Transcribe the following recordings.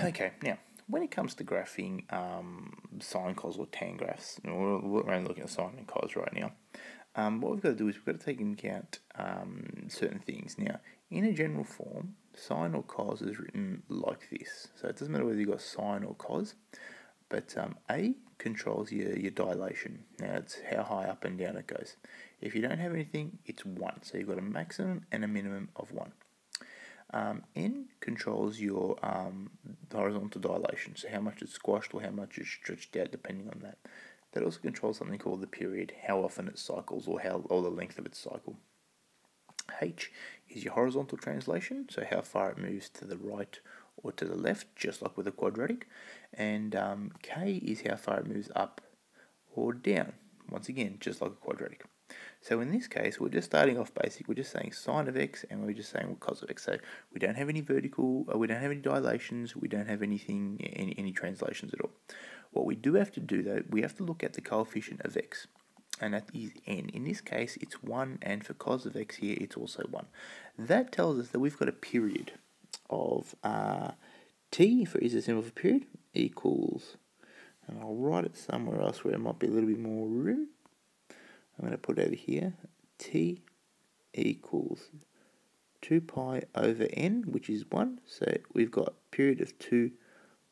Okay, now, when it comes to graphing sine, cos, or tan graphs, we're only looking at sine and cos right now, what we've got to do is we've got to take into account certain things. Now, in a general form, sine or cos is written like this. So it doesn't matter whether you've got sine or cos, but A controls your dilation. Now, it's how high up and down it goes. If you don't have anything, it's 1. So you've got a maximum and a minimum of 1. N controls your horizontal dilation, so how much it's squashed or how much it's stretched out depending on that. That also controls something called the period, how often it cycles or the length of its cycle. H is your horizontal translation, so how far it moves to the right or to the left, just like with a quadratic. And K is how far it moves up or down, once again, just like a quadratic. So in this case, we're just starting off basic. We're just saying sine of x, and we're just saying cos of x. So we don't have any vertical, we don't have any dilations, we don't have any translations at all. What we do have to do though, we have to look at the coefficient of x, and that is n. In this case, it's 1, and for cos of x here, it's also 1. That tells us that we've got a period of t, for is a symbol for period, equals, and I'll write it somewhere else where it might be a little bit more room. I'm going to put over here, t equals 2 pi over n, which is 1. So we've got period of 2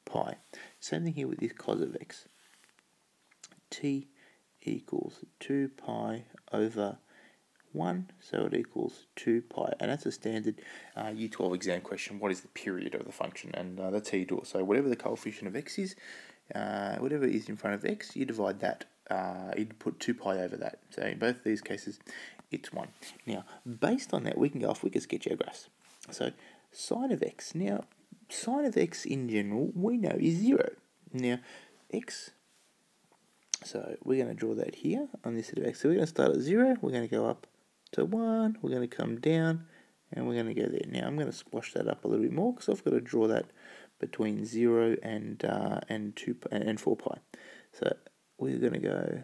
pi. Same thing here with this cos of x. T equals 2 pi over 1, so it equals 2 pi. And that's a standard Year 12 exam question. What is the period of the function? And that's how you do it. So whatever the coefficient of x is, whatever is in front of x, you divide that. You'd put 2 pi over that. So in both of these cases, it's 1. Now, based on that, we can go off, we can sketch our graphs. So, sine of x. Now, sine of x in general, we know is 0. Now, x, so we're going to draw that here on this set of x. So we're going to start at 0, we're going to go up to 1, we're going to come down, and we're going to go there. Now, I'm going to squash that up a little bit more, because I've got to draw that between 0 and 4 pi. So, we're going to go,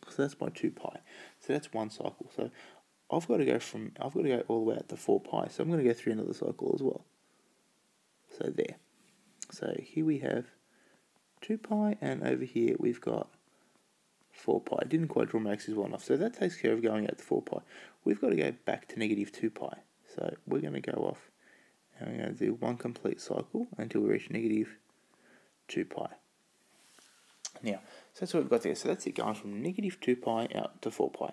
so that's my 2 pi. So that's one cycle. So I've got to go all the way out to 4 pi. So I'm going to go through another cycle as well. So there. So here we have 2 pi, and over here we've got 4 pi. I didn't quite draw my axis well enough. So that takes care of going out to 4 pi. We've got to go back to negative 2 pi. So we're going to go off, and we're going to do one complete cycle until we reach negative 2 pi. Now, so that's what we've got there. So that's it, going from negative 2 pi out to 4 pi.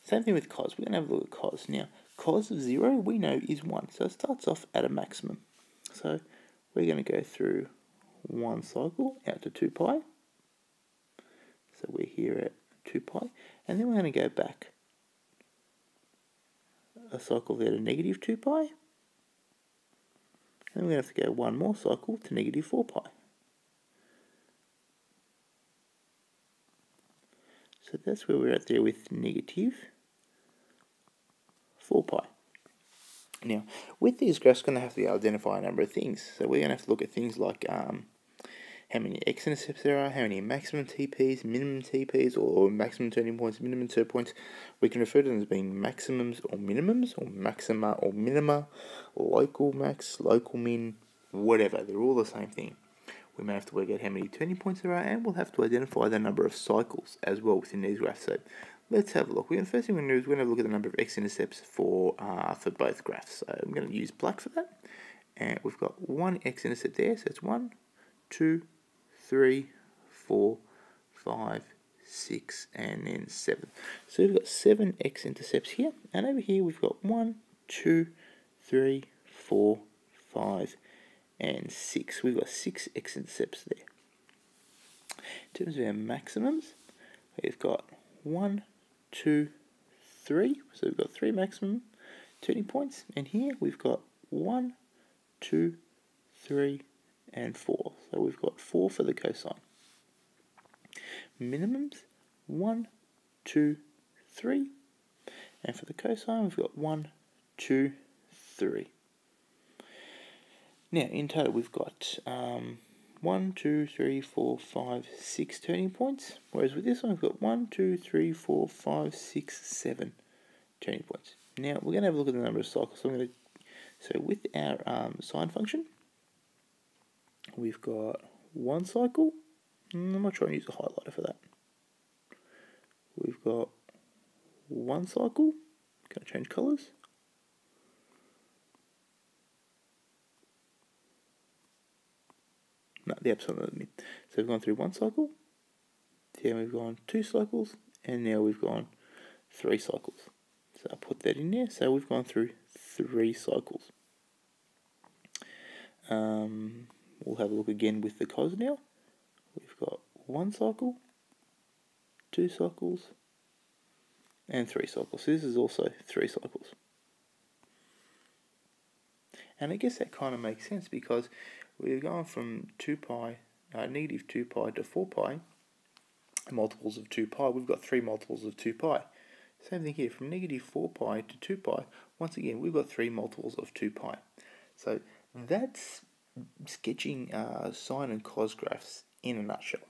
Same thing with cos. We're going to have a look at cos. Now, cos of 0, we know, is 1. So it starts off at a maximum. So we're going to go through one cycle out to 2 pi. So we're here at 2 pi. And then we're going to go back a cycle there to negative 2 pi. And then we're going to have to go one more cycle to negative 4 pi. So that's where we're at there with negative 4 pi. Now, with these graphs, we're going to have to identify a number of things. So we're going to have to look at things like how many x-intercepts there are, how many maximum TPs, minimum TPs, or maximum turning points, minimum turn points. We can refer to them as being maximums or minimums, or maxima or minima, local max, local min, whatever. They're all the same thing. We may have to work out how many turning points there are, and we'll have to identify the number of cycles as well within these graphs. So let's have a look. The first thing we're going to do is we're going to look at the number of x-intercepts for both graphs. So I'm going to use black for that. And we've got one x-intercept there, so it's 1, 2, 3, 4, 5, 6, and then 7. So we've got 7 x-intercepts here, and over here we've got 1, 2, 3, 4, 5, and 6. We've got 6 x-intercepts there. In terms of our maximums, we've got 1, 2, 3. So we've got 3 maximum turning points. And here we've got 1, 2, 3, and 4. So we've got 4 for the cosine. Minimums, 1, 2, 3. And for the cosine, we've got 1, 2, 3. Now, in total, we've got 1, 2, 3, 4, 5, 6 turning points. Whereas with this one, we've got 1, 2, 3, 4, 5, 6, 7 turning points. Now, we're going to have a look at the number of cycles. So with our sine function, we've got one cycle. I'm not trying to use a highlighter for that. We've got one cycle. Can I change colours? No, the app's not letting me. So we've gone through one cycle, then we've gone 2 cycles, and now we've gone 3 cycles. So I'll put that in there. So we've gone through 3 cycles. We'll have a look again with the cos now. We've got 1 cycle, 2 cycles, and 3 cycles. So this is also 3 cycles. And I guess that kind of makes sense because we're going from 2 pi, negative 2 pi to 4 pi, multiples of 2 pi. We've got 3 multiples of 2 pi. Same thing here, from negative 4 pi to 2 pi, once again, we've got 3 multiples of 2 pi. So that's sketching sine and cos graphs in a nutshell.